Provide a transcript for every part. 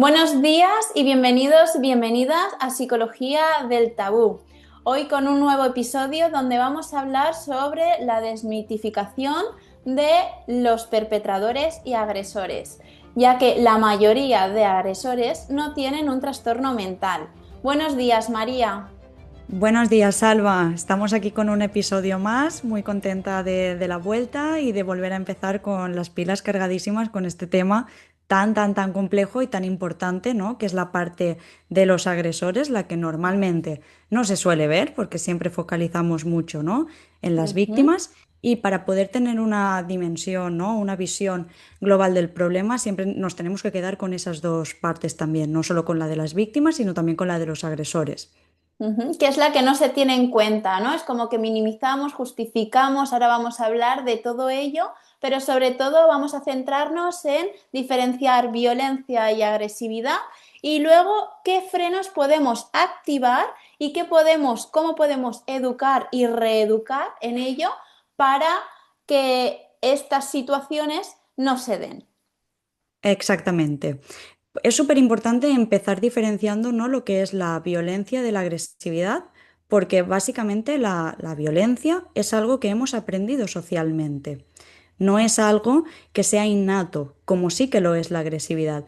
Buenos días y bienvenidos, bienvenidas a Psicología del Tabú. Hoy con un nuevo episodio donde vamos a hablar sobre la desmitificación de los perpetradores y agresores, ya que la mayoría de agresores no tienen un trastorno mental. Buenos días, María. Buenos días, Salva. Estamos aquí con un episodio más, muy contenta de la vuelta y de volver a empezar con las pilas cargadísimas con este tema tan complejo y tan importante, ¿no? Que es la parte de los agresores, la que normalmente no se suele ver porque siempre focalizamos mucho, ¿no? En las Ujú. víctimas y para poder tener una dimensión, ¿no? Una visión global del problema, siempre nos tenemos que quedar con esas dos partes también, no solo con la de las víctimas, sino también con la de los agresores. Que es la que no se tiene en cuenta, ¿no? Es como que minimizamos, justificamos, ahora vamos a hablar de todo ello, pero sobre todo vamos a centrarnos en diferenciar violencia y agresividad y luego qué frenos podemos activar y cómo podemos educar y reeducar en ello para que estas situaciones no se den. Exactamente. Es súper importante empezar diferenciando, ¿no? Lo que es la violencia de la agresividad, porque básicamente la violencia es algo que hemos aprendido socialmente. No es algo que sea innato, como sí que lo es la agresividad.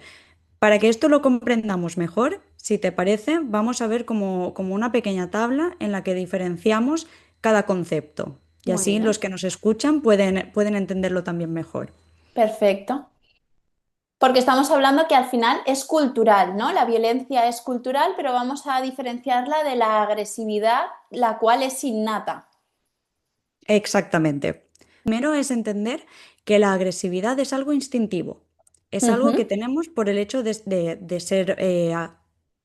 Para que esto lo comprendamos mejor, si te parece, vamos a ver como una pequeña tabla en la que diferenciamos cada concepto. Y Muy así bien, los que nos escuchan pueden entenderlo también mejor. perfecto. Porque estamos hablando que al final es cultural, ¿no? La violencia es cultural, pero vamos a diferenciarla de la agresividad, la cual es innata. Exactamente. Primero es entender que la agresividad es algo instintivo, es algo que Ujú. tenemos por el hecho de ser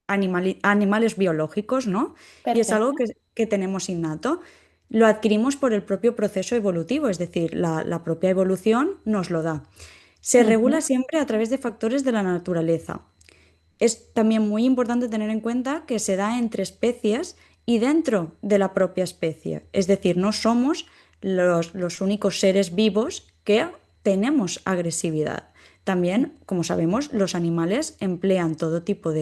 animales biológicos, ¿no? Y es algo Perfecto. que tenemos innato. Lo adquirimos por el propio proceso evolutivo, es decir, la propia evolución nos lo da. Se regula Ujú. siempre a través de factores de la naturaleza. Es también muy importante tener en cuenta que se da entre especies y dentro de la propia especie. Es decir, no somos los únicos seres vivos que tenemos agresividad. También, como sabemos, los animales emplean todo tipo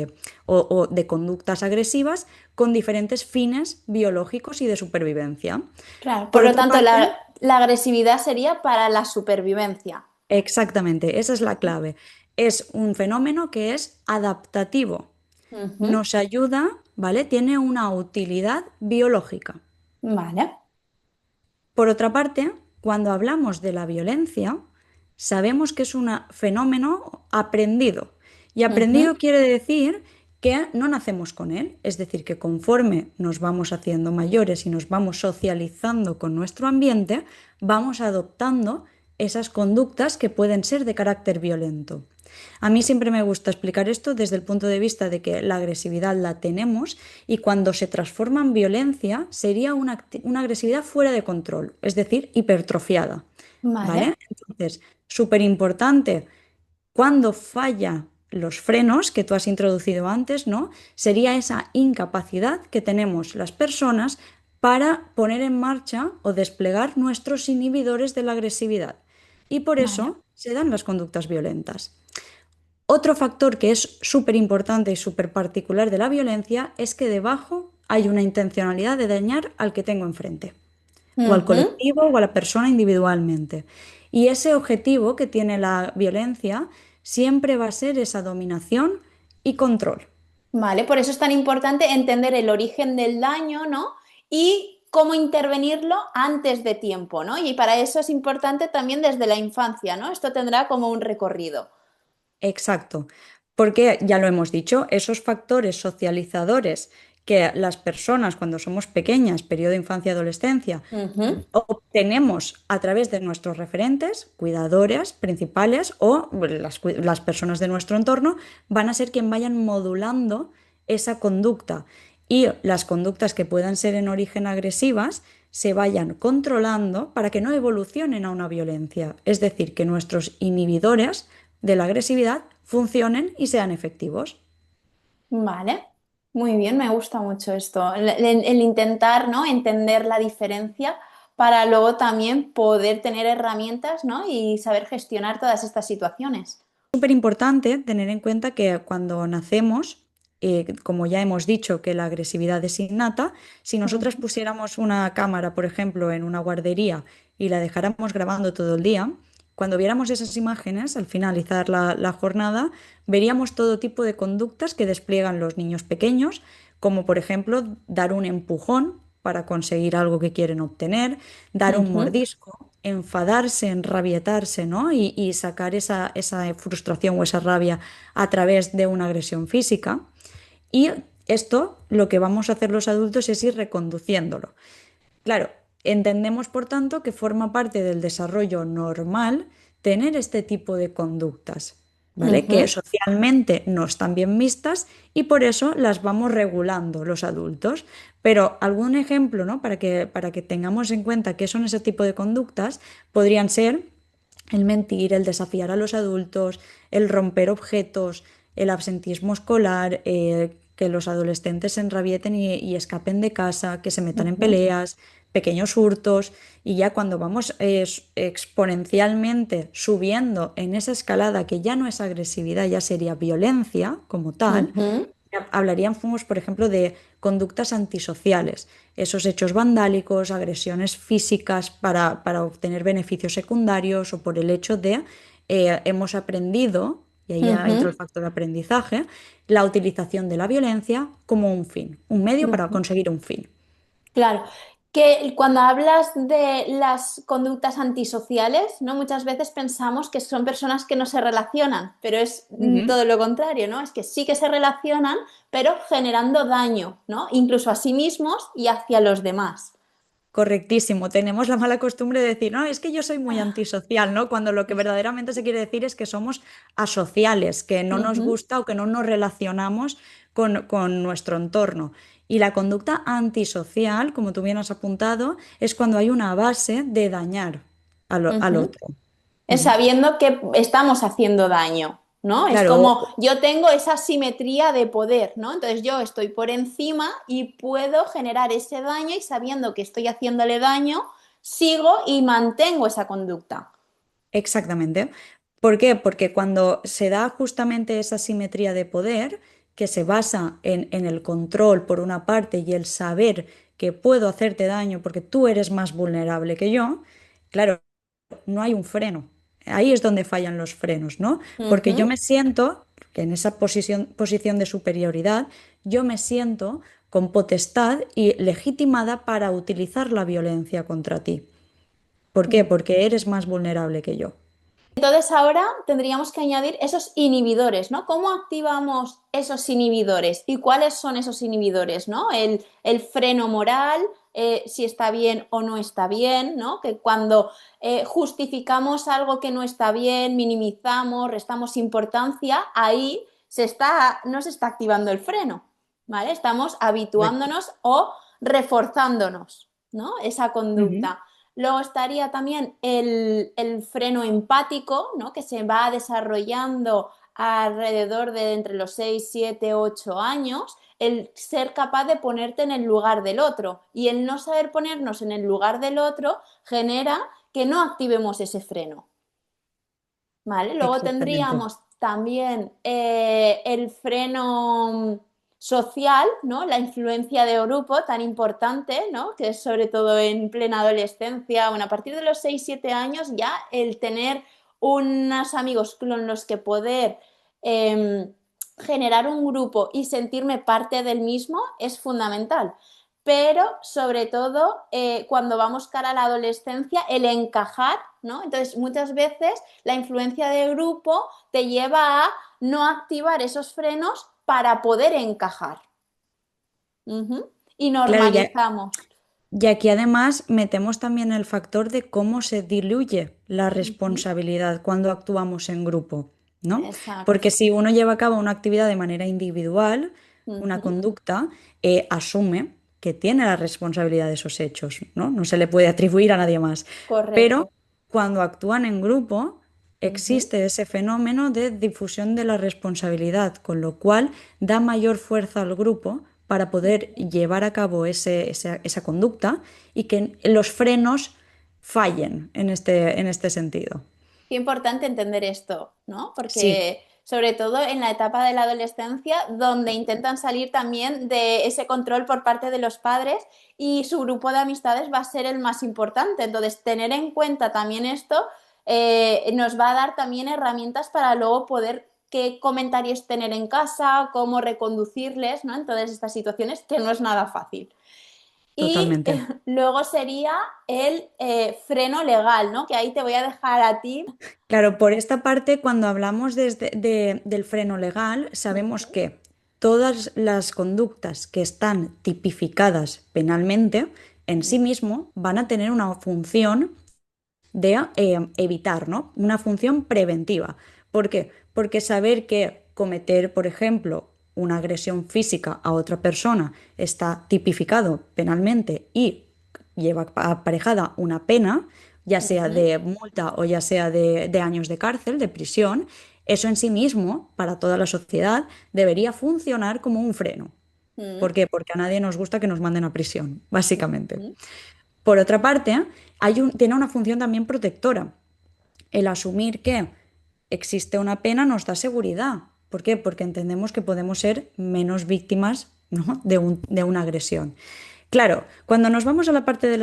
o de conductas agresivas con diferentes fines biológicos y de supervivencia. Claro, por Por lo otra tanto, parte, la agresividad sería para la supervivencia. exactamente, esa es la clave. Es un fenómeno que es adaptativo. Ujú. Nos ayuda, ¿vale? Tiene una utilidad biológica. Vale. Por otra parte, cuando hablamos de la violencia, sabemos que es un fenómeno aprendido. Y Ujú. aprendido quiere decir que no nacemos con él, es decir, que conforme nos vamos haciendo mayores y nos vamos socializando con nuestro ambiente, vamos adoptando esas conductas que pueden ser de carácter violento. A mí siempre me gusta explicar esto desde el punto de vista de que la agresividad la tenemos y cuando se transforma en violencia sería una agresividad fuera de control, es decir, hipertrofiada. ¿Vale? Vale. Entonces, súper importante, cuando falla los frenos que tú has introducido antes, ¿no? Sería esa incapacidad que tenemos las personas para poner en marcha o desplegar nuestros inhibidores de la agresividad. Y por Vale. eso se dan las conductas violentas. Otro factor que es súper importante y súper particular de la violencia es que debajo hay una intencionalidad de dañar al que tengo enfrente, o al Ujú. colectivo o a la persona individualmente. Y ese objetivo que tiene la violencia siempre va a ser esa dominación y control. Vale, por eso es tan importante entender el origen del daño, ¿no? Y cómo intervenirlo antes de tiempo, ¿no? Y para eso es importante también desde la infancia, ¿no? Esto tendrá como un recorrido. Exacto, porque ya lo hemos dicho, esos factores socializadores que las personas cuando somos pequeñas, periodo de infancia y adolescencia, Ujú. obtenemos a través de nuestros referentes, cuidadores principales o las personas de nuestro entorno, van a ser quien vayan modulando esa conducta y las conductas que puedan ser en origen agresivas se vayan controlando para que no evolucionen a una violencia. Es decir, que nuestros inhibidores de la agresividad funcionen y sean efectivos. Vale, muy bien, me gusta mucho esto. El intentar, ¿no? Entender la diferencia para luego también poder tener herramientas, ¿no? Y saber gestionar todas estas situaciones. súper importante tener en cuenta que cuando nacemos, como ya hemos dicho que la agresividad es innata, si nosotras Ujú, pusiéramos una cámara, por ejemplo, en una guardería y la dejáramos grabando todo el día, cuando viéramos esas imágenes al finalizar la jornada, veríamos todo tipo de conductas que despliegan los niños pequeños, como por ejemplo dar un empujón para conseguir algo que quieren obtener, dar un ujú. mordisco, enfadarse, enrabietarse, ¿no? Y sacar esa frustración o esa rabia a través de una agresión física. Y esto lo que vamos a hacer los adultos es ir reconduciéndolo. Claro, entendemos por tanto que forma parte del desarrollo normal tener este tipo de conductas, ¿vale? Que Ujú. socialmente no están bien vistas y por eso las vamos regulando los adultos. Pero algún ejemplo, ¿no? Para que tengamos en cuenta qué son ese tipo de conductas, podrían ser el mentir, el desafiar a los adultos, el romper objetos, el absentismo escolar, que los adolescentes se enrabieten y escapen de casa, que se metan en Ujú, peleas, pequeños hurtos, y ya cuando vamos exponencialmente subiendo en esa escalada que ya no es agresividad, ya sería violencia como tal, ujú, hablaríamos, por ejemplo, de conductas antisociales, esos hechos vandálicos, agresiones físicas para obtener beneficios secundarios o por el hecho de hemos aprendido, y ahí ya entra el ujú, factor aprendizaje, la utilización de la violencia como un fin, un medio para ujú. conseguir un fin. Claro, que cuando hablas de las conductas antisociales, ¿no? Muchas veces pensamos que son personas que no se relacionan, pero es Ujú. todo lo contrario, ¿no? Es que sí que se relacionan, pero generando daño, ¿no? Incluso a sí mismos y hacia los demás. Correctísimo. Tenemos la mala costumbre de decir, no, es que yo soy muy antisocial, ¿no? Cuando lo que verdaderamente se quiere decir es que somos asociales, que no nos Ujú, gusta o que no nos relacionamos con nuestro entorno. Y la conducta antisocial, como tú bien has apuntado, es cuando hay una base de dañar al ujú. otro. Es Ujú. sabiendo que estamos haciendo daño, ¿no? Es Claro, como yo tengo esa simetría de poder, ¿no? Entonces yo estoy por encima y puedo generar ese daño y sabiendo que estoy haciéndole daño, sigo y mantengo esa conducta. exactamente. ¿Por qué? Porque cuando se da justamente esa simetría de poder, que se basa en el control por una parte y el saber que puedo hacerte daño porque tú eres más vulnerable que yo, claro, no hay un freno. Ahí es donde fallan los frenos, ¿no? Porque yo Ujú. me siento, que en esa posición de superioridad, yo me siento con potestad y legitimada para utilizar la violencia contra ti. ¿Por qué? Porque eres más vulnerable que yo. Entonces ahora tendríamos que añadir esos inhibidores, ¿no? ¿Cómo activamos esos inhibidores? ¿Y cuáles son esos inhibidores, ¿no? El freno moral, si está bien o no está bien, ¿no? Que cuando justificamos algo que no está bien, minimizamos, restamos importancia, ahí no se está activando el freno, ¿vale? Estamos Correcto. habituándonos o reforzándonos, ¿no? Esa Ujú. conducta. Luego estaría también el freno empático, ¿no? Que se va desarrollando alrededor de entre los 6, 7, 8 años, el ser capaz de ponerte en el lugar del otro. Y el no saber ponernos en el lugar del otro genera que no activemos ese freno. ¿Vale? Luego Exactamente. tendríamos también el freno social, ¿no? La influencia de grupo tan importante, ¿no? Que es sobre todo en plena adolescencia, bueno, a partir de los 6 7 años ya el tener unos amigos con los que poder eh, generar un grupo y sentirme parte del mismo es fundamental. Pero sobre todo cuando vamos cara a la adolescencia, el encajar, ¿no? Entonces muchas veces la influencia de grupo te lleva a no activar esos frenos para poder encajar. Ujú. Y Claro, normalizamos. y aquí además metemos también el factor de cómo se diluye la Ujú. responsabilidad cuando actuamos en grupo, ¿no? Porque Exacto. si uno lleva a cabo una actividad de manera individual, una Ujú. conducta, asume que tiene la responsabilidad de esos hechos, ¿no? No se le puede atribuir a nadie más. Pero Correcto. cuando actúan en grupo, Ujú. existe ese fenómeno de difusión de la responsabilidad, con lo cual da mayor fuerza al grupo para poder llevar a cabo esa conducta y que los frenos fallen en este sentido. Qué importante entender esto, ¿no? Sí, Porque sobre todo en la etapa de la adolescencia, donde intentan salir también de ese control por parte de los padres y su grupo de amistades va a ser el más importante. Entonces, tener en cuenta también esto nos va a dar también herramientas para luego poder qué comentarios tener en casa, cómo reconducirles, ¿no? En todas estas situaciones, que no es nada fácil. Y totalmente. luego sería el freno legal, ¿no? Que ahí te voy a dejar a ti. Claro, por esta parte, cuando hablamos del freno legal, sabemos que todas las conductas que están tipificadas penalmente en sí mismo van a tener una función de evitar, ¿no? Una función preventiva. ¿Por qué? Porque saber que cometer, por ejemplo, una agresión física a otra persona está tipificado penalmente y lleva aparejada una pena, ya sea Ujú, de multa o ya sea de años de cárcel, de prisión, eso en sí mismo, para toda la sociedad, debería funcionar como un freno. ¿Por ujú, qué? Porque a nadie nos gusta que nos manden a prisión, básicamente. ujú. Por otra parte, tiene una función también protectora. El asumir que existe una pena nos da seguridad. ¿Por qué? Porque entendemos que podemos ser menos víctimas, ¿no? de una agresión. Claro, cuando nos vamos a la parte de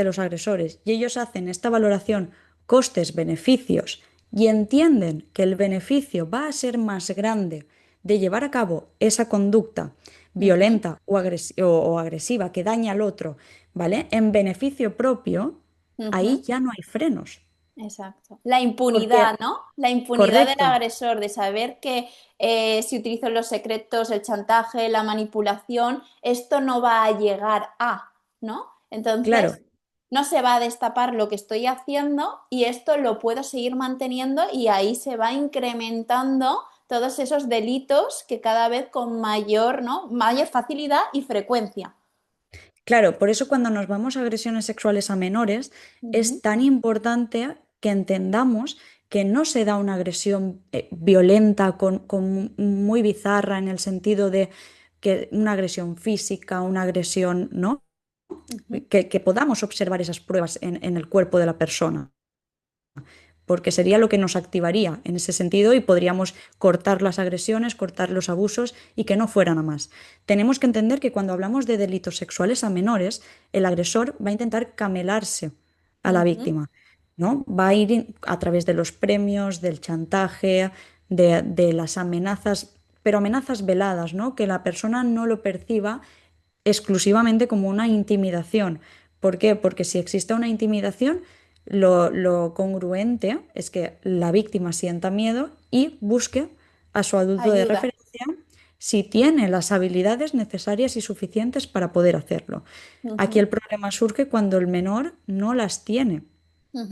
los agresores y ellos hacen esta valoración costes-beneficios y entienden que el beneficio va a ser más grande de llevar a cabo esa conducta Ujú, violenta o agresiva que daña al otro, ¿vale? En beneficio propio, ahí ujú. ya no hay frenos. Exacto. La Porque, impunidad, ¿no? La impunidad del correcto, agresor, de saber que si utilizo los secretos, el chantaje, la manipulación, esto no va a llegar a, ¿no? claro. Entonces, no se va a destapar lo que estoy haciendo y esto lo puedo seguir manteniendo y ahí se va incrementando todos esos delitos que cada vez con mayor, ¿no? Mayor facilidad y frecuencia. Claro, por eso cuando nos vamos a agresiones sexuales a menores, Ujú, es tan importante que entendamos que no se da una agresión violenta, muy bizarra en el sentido de que una agresión física, una agresión, ¿no? ujú. Que podamos observar esas pruebas en el cuerpo de la persona, porque sería lo que nos activaría en ese sentido y podríamos cortar las agresiones, cortar los abusos y que no fueran a más. Tenemos que entender que cuando hablamos de delitos sexuales a menores, el agresor va a intentar camelarse a la Ujú. víctima, ¿no? Va a ir a través de los premios, del chantaje, de las amenazas, pero amenazas veladas, ¿no? Que la persona no lo perciba exclusivamente como una intimidación. ¿Por qué? Porque si existe una intimidación, lo congruente es que la víctima sienta miedo y busque a su adulto de Ayuda. referencia si tiene las habilidades necesarias y suficientes para poder hacerlo. Aquí Ujú, el problema surge cuando el menor no las tiene.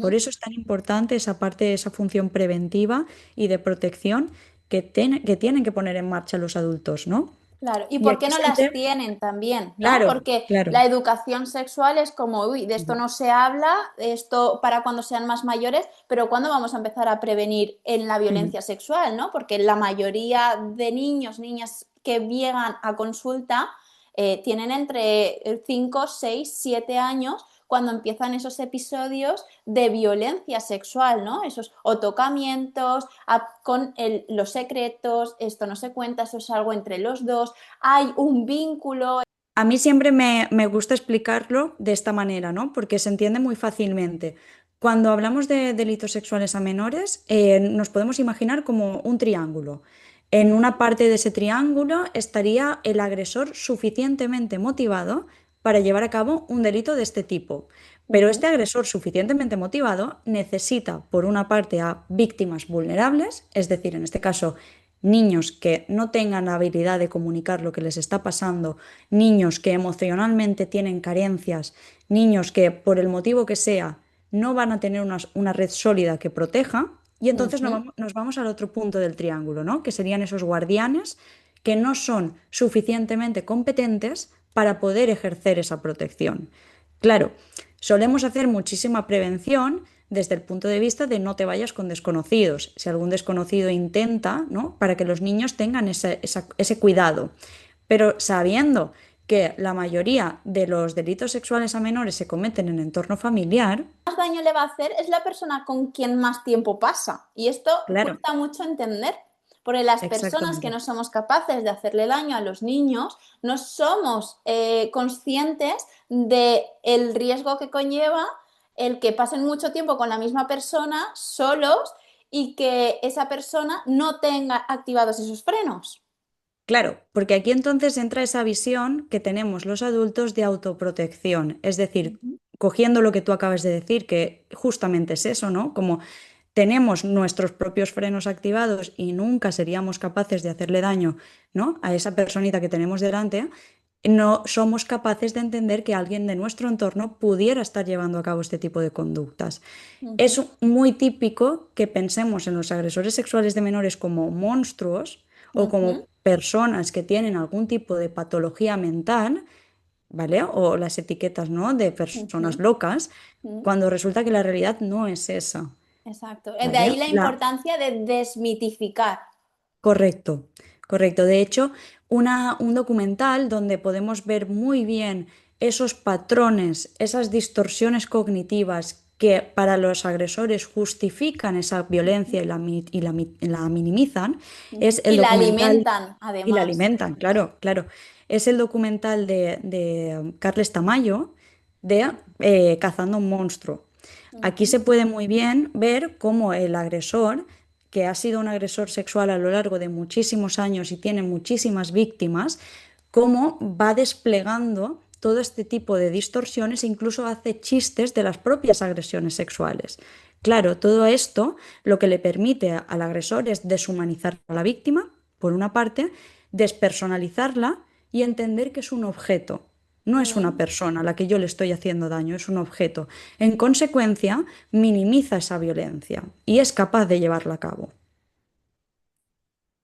Por ujú. eso es tan importante esa parte, esa función preventiva y de protección que tienen que poner en marcha los adultos, ¿no? Claro, ¿y Y por qué aquí no las siempre, tienen también, no? claro, Porque claro. la educación sexual es como, uy, de esto no se habla, esto para cuando sean más mayores, pero ¿cuándo vamos a empezar a prevenir en la Ujú. violencia sexual, no? Porque la mayoría de niños, niñas que llegan a consulta tienen entre 5, 6, 7 años cuando empiezan esos episodios de violencia sexual, ¿no? Esos o tocamientos con los secretos, esto no se cuenta, eso es algo entre los dos, hay un vínculo. A mí siempre me gusta explicarlo de esta manera, ¿no? Porque se entiende muy fácilmente. Cuando hablamos de delitos sexuales a menores, nos podemos imaginar como un triángulo. En una parte de ese triángulo estaría el agresor suficientemente motivado para llevar a cabo un delito de este tipo. Pero Ujú, este agresor suficientemente motivado necesita, por una parte, a víctimas vulnerables, es decir, en este caso, niños que no tengan la habilidad de comunicar lo que les está pasando, niños que emocionalmente tienen carencias, niños que por el motivo que sea no van a tener una red sólida que proteja, y entonces ujú. nos vamos al otro punto del triángulo, ¿no? Que serían esos guardianes que no son suficientemente competentes para poder ejercer esa protección. Claro, solemos hacer muchísima prevención desde el punto de vista de no te vayas con desconocidos. Si algún desconocido intenta, ¿no? Para que los niños tengan ese cuidado, pero sabiendo que la mayoría de los delitos sexuales a menores se cometen en entorno familiar, Más daño le va a hacer es la persona con quien más tiempo pasa. Y esto claro, cuesta mucho entender, porque las personas que exactamente. no somos capaces de hacerle daño a los niños no somos conscientes del riesgo que conlleva el que pasen mucho tiempo con la misma persona solos y que esa persona no tenga activados esos frenos. Claro, porque aquí entonces entra esa visión que tenemos los adultos de autoprotección, es decir, Ujú, cogiendo lo que tú acabas de decir, que justamente es eso, ¿no? Como tenemos nuestros propios frenos activados y nunca seríamos capaces de hacerle daño, ¿no? A esa personita que tenemos delante, no somos capaces de entender que alguien de nuestro entorno pudiera estar llevando a cabo este tipo de conductas. ujú, Es muy típico que pensemos en los agresores sexuales de menores como monstruos o como ujú, personas que tienen algún tipo de patología mental, ¿vale? O las etiquetas, ¿no? De personas ujú, locas, ujú. cuando resulta que la realidad no es esa, Exacto. De ahí ¿vale? la importancia de desmitificar. Correcto, correcto. De hecho, un documental donde podemos ver muy bien esos patrones, esas distorsiones cognitivas que para los agresores justifican esa violencia y la minimizan, es Ujú. el Y la documental alimentan, y la además. alimentan, claro, claro. Es el documental de Carles Tamayo de Cazando un monstruo. Aquí Ujú, se puede muy bien ver cómo el agresor, que ha sido un agresor sexual a lo largo de muchísimos años y tiene muchísimas víctimas, cómo va desplegando todo este tipo de distorsiones e incluso hace chistes de las propias agresiones sexuales. Claro, todo esto lo que le permite al agresor es deshumanizar a la víctima, por una parte, despersonalizarla y entender que es un objeto. No es una mm. persona a la que yo le estoy haciendo daño, es un objeto. En consecuencia, minimiza esa violencia y es capaz de llevarla a cabo.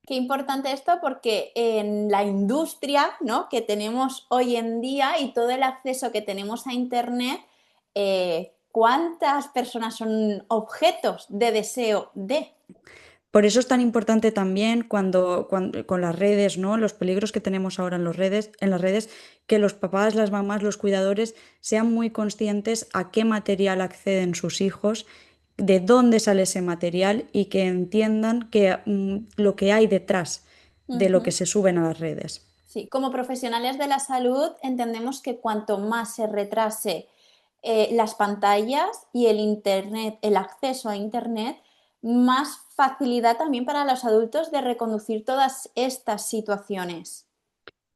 Qué importante esto porque en la industria, ¿no?, que tenemos hoy en día y todo el acceso que tenemos a Internet, ¿cuántas personas son objetos de deseo de? Por eso es tan importante también con las redes, ¿no? Los peligros que tenemos ahora en las redes, que los papás, las mamás, los cuidadores sean muy conscientes a qué material acceden sus hijos, de dónde sale ese material y que entiendan que, lo que hay detrás de lo que Ujú. se suben a las redes. Sí, como profesionales de la salud entendemos que cuanto más se retrase las pantallas y el Internet, el acceso a Internet, más facilidad también para los adultos de reconducir todas estas situaciones.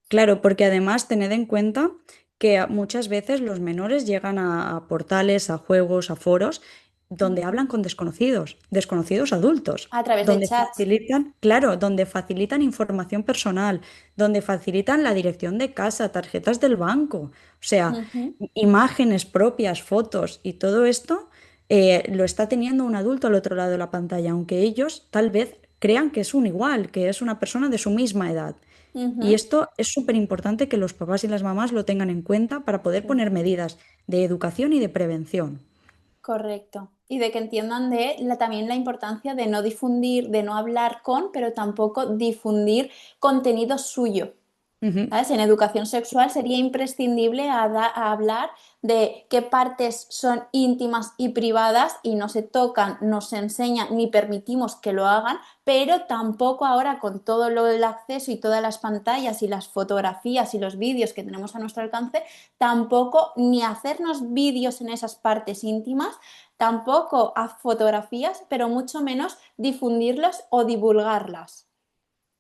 Claro, porque además tened en cuenta que muchas veces los menores llegan a portales, a juegos, a foros, donde Ujú. hablan con desconocidos, desconocidos adultos, A través de donde chats. facilitan, claro, donde facilitan información personal, donde facilitan la dirección de casa, tarjetas del banco, o sea, Ujú, imágenes propias, fotos y todo esto lo está teniendo un adulto al otro lado de la pantalla, aunque ellos tal vez crean que es un igual, que es una persona de su misma edad. Y ujú. esto es súper importante que los papás y las mamás lo tengan en cuenta para poder Sí, poner medidas de educación y de prevención. correcto. Y de que entiendan también la importancia de no difundir, de no hablar con, pero tampoco difundir contenido suyo. Ujú. ¿Sabes? En educación sexual sería imprescindible a hablar de qué partes son íntimas y privadas y no se tocan, no se enseñan ni permitimos que lo hagan, pero tampoco ahora con todo lo del acceso y todas las pantallas y las fotografías y los vídeos que tenemos a nuestro alcance, tampoco ni hacernos vídeos en esas partes íntimas, tampoco a fotografías, pero mucho menos difundirlas o divulgarlas.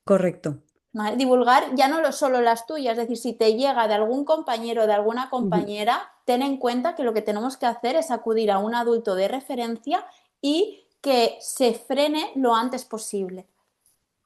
Correcto. ¿Vale? Divulgar ya no solo las tuyas, es decir, si te llega de algún compañero o de alguna Ujú. compañera, ten en cuenta que lo que tenemos que hacer es acudir a un adulto de referencia y que se frene lo antes posible.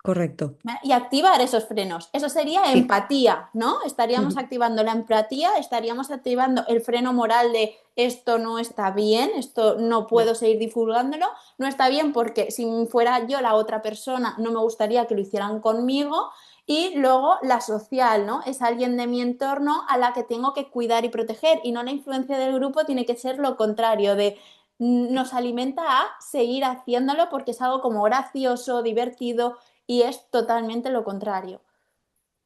Correcto. ¿Vale? Y activar esos frenos. Eso sería Sí. empatía, ¿no? Estaríamos Ujú. activando la empatía, estaríamos activando el freno moral de esto no está bien, esto no puedo seguir divulgándolo, no está bien porque si fuera yo la otra persona no me gustaría que lo hicieran conmigo. Y luego la social, ¿no? Es alguien de mi entorno a la que tengo que cuidar y proteger y no la influencia del grupo tiene que ser lo contrario, de nos alimenta a seguir haciéndolo porque es algo como gracioso, divertido y es totalmente lo contrario.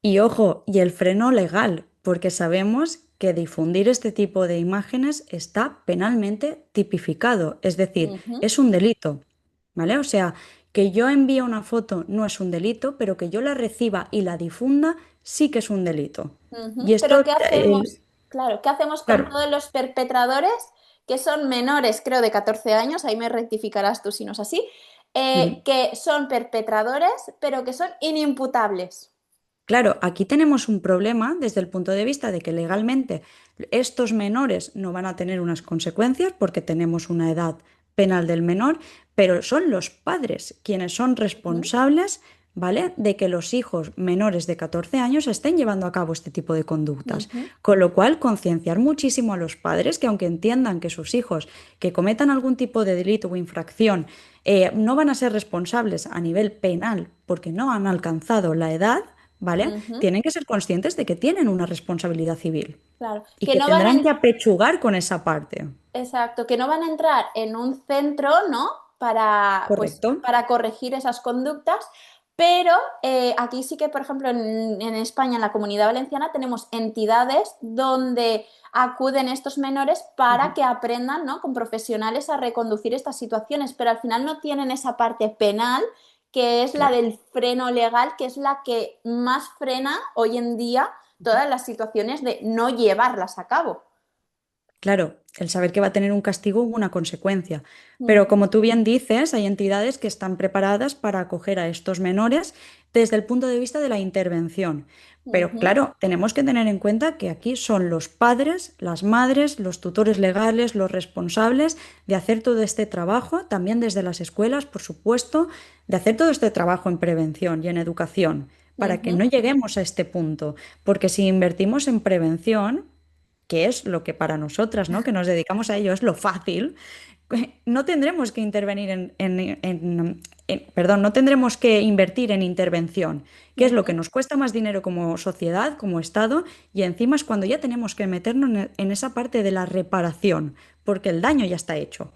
Y ojo, y el freno legal, porque sabemos que difundir este tipo de imágenes está penalmente tipificado, es decir, Ujú, es un delito, ¿vale? O sea, que yo envíe una foto no es un delito, pero que yo la reciba y la difunda sí que es un delito. Y ujú. Pero esto, ¿qué hacemos? Claro, ¿qué hacemos con claro, todos los perpetradores que son menores, creo, de 14 años? Ahí me rectificarás tú si no es así. ujú. Que son perpetradores, pero que son inimputables. Claro, aquí tenemos un problema desde el punto de vista de que legalmente estos menores no van a tener unas consecuencias porque tenemos una edad penal del menor, pero son los padres quienes son Ujú, responsables, ¿vale?, de que los hijos menores de 14 años estén llevando a cabo este tipo de conductas. ujú, Con lo cual, concienciar muchísimo a los padres que aunque entiendan que sus hijos que cometan algún tipo de delito o infracción no van a ser responsables a nivel penal porque no han alcanzado la edad, ¿vale? ujú. Tienen que ser conscientes de que tienen una responsabilidad civil Claro, y que que no van a, tendrán que apechugar con esa parte. exacto, que no van a entrar en un centro, ¿no? Para, pues, ¿Correcto? para corregir esas conductas, pero aquí sí que, por ejemplo, en España, en la Comunidad Valenciana, tenemos entidades donde acuden estos menores para Ujú. que aprendan, ¿no? Con profesionales a reconducir estas situaciones, pero al final no tienen esa parte penal, que es la Claro. del freno legal, que es la que más frena hoy en día todas las situaciones de no llevarlas a cabo. Claro, el saber que va a tener un castigo u una consecuencia. Pero Ujú, como tú bien dices, hay entidades que están preparadas para acoger a estos menores desde el punto de vista de la intervención. Pero ujú. claro, tenemos que tener en cuenta que aquí son los padres, las madres, los tutores legales, los responsables de hacer todo este trabajo, también desde las escuelas, por supuesto, de hacer todo este trabajo en prevención y en educación, para que no Ujú, lleguemos a este punto. Porque si invertimos en prevención, que es lo que para nosotras, ¿no?, que nos dedicamos a ello, es lo fácil, no tendremos que intervenir perdón, no tendremos que invertir en intervención, que es lo que ujú, nos cuesta más dinero como sociedad, como Estado, y encima es cuando ya tenemos que meternos en esa parte de la reparación, porque el daño ya está hecho.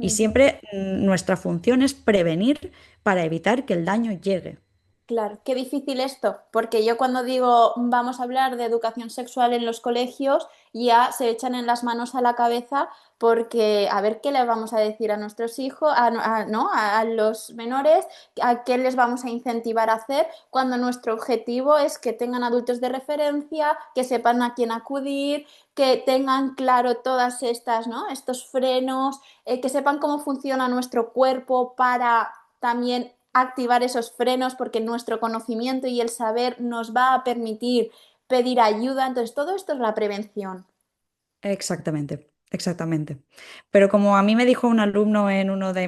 Y ujú. siempre nuestra función es prevenir para evitar que el daño llegue. Claro, qué difícil esto, porque yo cuando digo vamos a hablar de educación sexual en los colegios, ya se echan en las manos a la cabeza porque a ver qué les vamos a decir a nuestros hijos, ¿no? A los menores, a qué les vamos a incentivar a hacer, cuando nuestro objetivo es que tengan adultos de referencia, que sepan a quién acudir, que tengan claro todas estas, ¿no? Estos frenos, que sepan cómo funciona nuestro cuerpo para también activar esos frenos porque nuestro conocimiento y el saber nos va a permitir pedir ayuda. Entonces, todo esto es la prevención. Exactamente, exactamente. Pero como a mí me dijo un alumno en uno de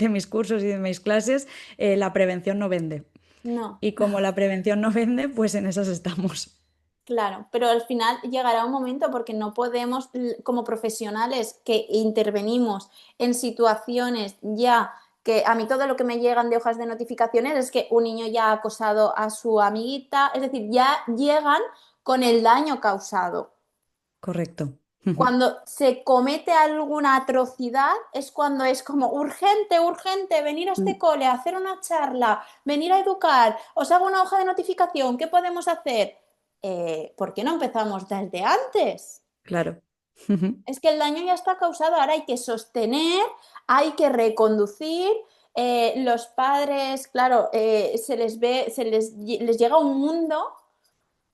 de mis cursos y de mis clases, la prevención no vende. No, Y como la prevención no vende, pues en esas estamos. claro, pero al final llegará un momento porque no podemos, como profesionales que intervenimos en situaciones ya que a mí todo lo que me llegan de hojas de notificaciones es que un niño ya ha acosado a su amiguita, es decir, ya llegan con el daño causado. Correcto. Cuando se comete alguna atrocidad es cuando es como urgente, urgente, venir a este cole a hacer una charla, venir a educar, os hago una hoja de notificación, ¿qué podemos hacer? ¿Por qué no empezamos desde antes? Claro. Es que el daño ya está causado, ahora hay que sostener, hay que reconducir. Los padres, claro, se les ve, les llega un mundo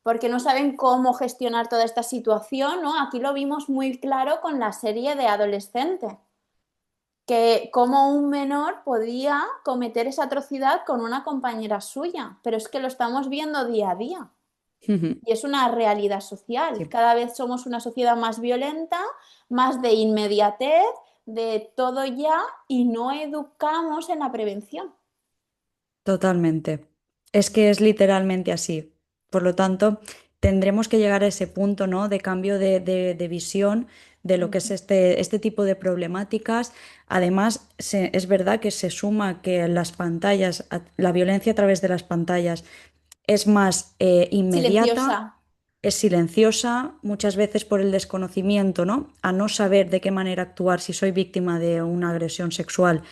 porque no saben cómo gestionar toda esta situación, ¿no? Aquí lo vimos muy claro con la serie de Adolescente, que cómo un menor podía cometer esa atrocidad con una compañera suya, pero es que lo estamos viendo día a día y es una realidad social. Sí, Cada vez somos una sociedad más violenta, más de inmediatez, de todo ya y no educamos en la prevención. totalmente. Es que es literalmente así. Por lo tanto, tendremos que llegar a ese punto, ¿no?, de cambio de visión de lo que es Ujú. este tipo de problemáticas. Además, es verdad que se suma que las pantallas, la violencia a través de las pantallas es más inmediata, Silenciosa. es silenciosa, muchas veces por el desconocimiento, ¿no? A no saber de qué manera actuar si soy víctima de una agresión sexual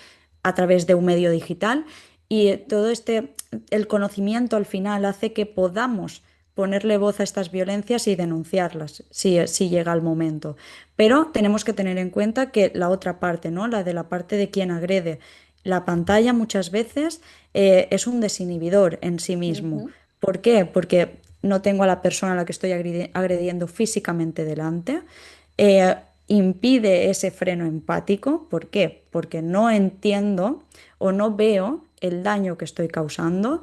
a través de un medio digital. Y todo este, el conocimiento al final hace que podamos ponerle voz a estas violencias y denunciarlas si llega el momento. Pero tenemos que tener en cuenta que la otra parte, ¿no? La de la parte de quien agrede. La pantalla muchas veces es un desinhibidor en sí mismo. Ujú, ¿Por qué? Porque no tengo a la persona a la que estoy agrediendo físicamente delante. eh, Impide ese freno empático. ¿Por qué? Porque no entiendo o no veo el daño que estoy causando.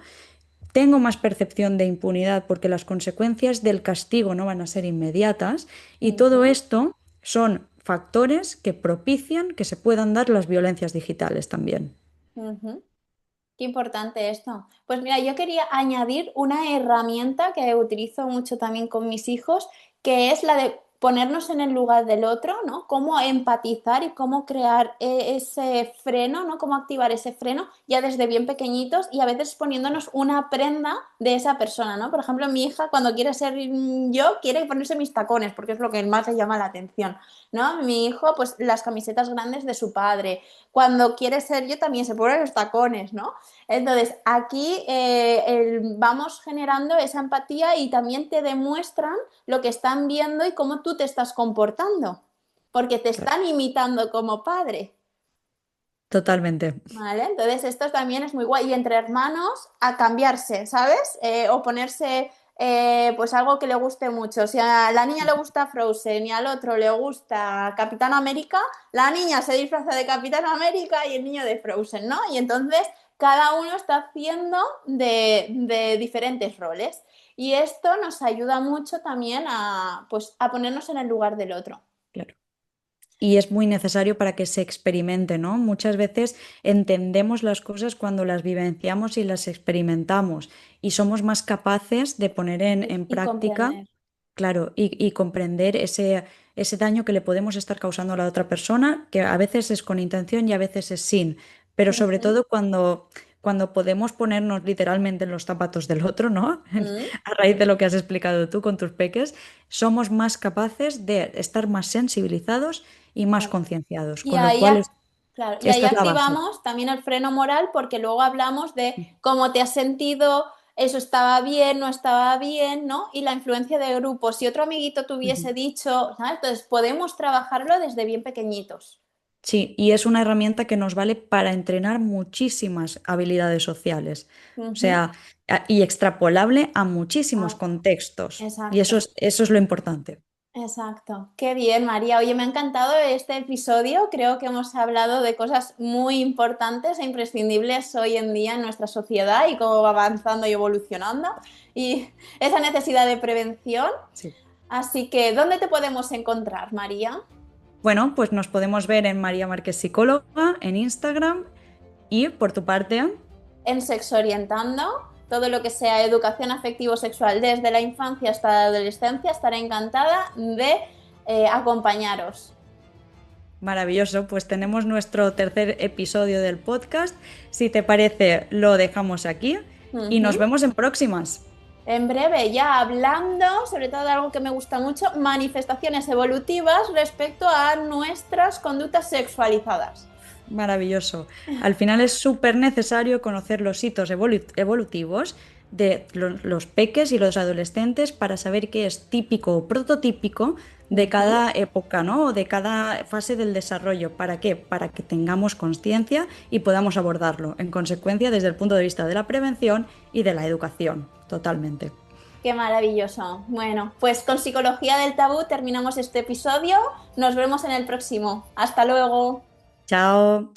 Tengo más percepción de impunidad porque las consecuencias del castigo no van a ser inmediatas y todo ujú, esto son factores que propician que se puedan dar las violencias digitales también. ujú. Qué importante esto. Pues mira, yo quería añadir una herramienta que utilizo mucho también con mis hijos, que es la de ponernos en el lugar del otro, ¿no? Cómo empatizar y cómo crear ese freno, ¿no? Cómo activar ese freno ya desde bien pequeñitos y a veces poniéndonos una prenda de esa persona, ¿no? Por ejemplo, mi hija cuando quiere ser yo, quiere ponerse mis tacones porque es lo que más le llama la atención, ¿no? Mi hijo, pues las camisetas grandes de su padre. Cuando quiere ser yo también se pone los tacones, ¿no? Entonces, aquí vamos generando esa empatía y también te demuestran lo que están viendo y cómo tú te estás comportando, porque te Claro, están imitando como padre, totalmente. ¿vale? Entonces, esto también es muy guay. Y entre hermanos, a cambiarse, ¿sabes? O ponerse pues algo que le guste mucho. Si a la niña le gusta Frozen y al otro le gusta Capitán América, la niña se disfraza de Capitán América y el niño de Frozen, ¿no? Y entonces cada uno está haciendo de diferentes roles. Y esto nos ayuda mucho también a, pues, a ponernos en el lugar del otro. Claro. Y es muy necesario para que se experimente, ¿no? Muchas veces entendemos las cosas cuando las vivenciamos y las experimentamos y somos más capaces de poner en Y práctica, comprender. claro, y comprender ese daño que le podemos estar causando a la otra persona, que a veces es con intención y a veces es sin, pero sobre Ujú, todo cuando podemos ponernos literalmente en los zapatos del otro, ¿no? ujú. A raíz de lo que has explicado tú con tus peques, somos más capaces de estar más sensibilizados y más Claro. concienciados, Y con lo ahí, cual claro, y ahí esta es la base. activamos también el freno moral porque luego hablamos de cómo te has sentido, eso estaba bien, no estaba bien, ¿no? Y la influencia de grupo. Si otro amiguito te Ujú. hubiese dicho, ¿sabes? Entonces podemos trabajarlo desde bien pequeñitos. Sí, y es una herramienta que nos vale para entrenar muchísimas habilidades sociales, o Ujú. sea, y extrapolable a muchísimos Ah, contextos. Y exacto. eso es lo importante. Exacto, qué bien, María. Oye, me ha encantado este episodio. Creo que hemos hablado de cosas muy importantes e imprescindibles hoy en día en nuestra sociedad y cómo va avanzando y evolucionando. Y esa necesidad de prevención. Sí. Así que, ¿dónde te podemos encontrar, María? Bueno, pues nos podemos ver en María Márquez Psicóloga, en Instagram y por tu parte, En Sexo Orientando. Todo lo que sea educación afectivo-sexual desde la infancia hasta la adolescencia, estaré encantada de acompañaros. maravilloso, pues tenemos nuestro tercer episodio del podcast. Si te parece, lo dejamos aquí y nos Ujú. vemos en próximas. En breve, ya hablando, sobre todo de algo que me gusta mucho, manifestaciones evolutivas respecto a nuestras conductas sexualizadas. Maravilloso. Al final es súper necesario conocer los hitos evolutivos de los peques y los adolescentes para saber qué es típico o prototípico de Ujú. cada época, ¿no? O de cada fase del desarrollo. ¿Para qué? Para que tengamos conciencia y podamos abordarlo, en consecuencia, desde el punto de vista de la prevención y de la educación. Totalmente. Qué maravilloso. Bueno, pues con Psicología del Tabú terminamos este episodio. Nos vemos en el próximo. Hasta luego. Chao.